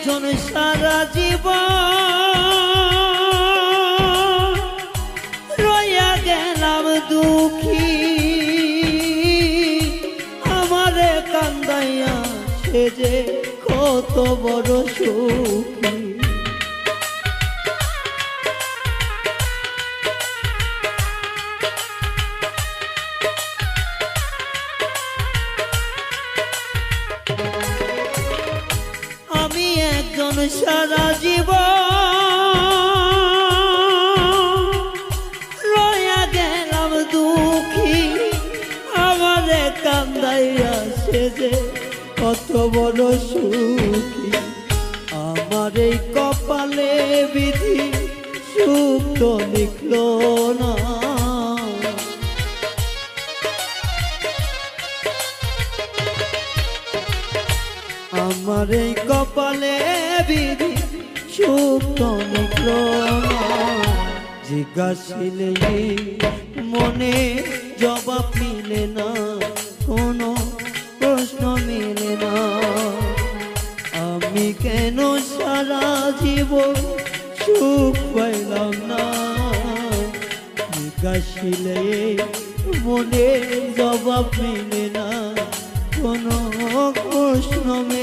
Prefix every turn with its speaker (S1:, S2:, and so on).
S1: একজন সারা জীবন রইয়া গেলাম দুঃখী, আমারে কান্দাইয়া সে যে কত বড় সুখী। আমি একজন সারা জীবন রইয়া গেলাম দুঃখী, আমারে কান্দাইয়া সে যে কত বড় সুখী। আমার এই কপালে বিধি সুখ তো লিখলো না, আমার এই কপালে বিধি সুখ তো লিখলো না। জিজ্ঞাসিলে মনে জবাব মিলে না, কোনো প্রশ্ন মিলে না। আমি কেন সারা জীবন সুখ পাইলাম না, জিজ্ঞাসিলে মনে জবাব মিলে না, কোনো প্রশ্ন মিলে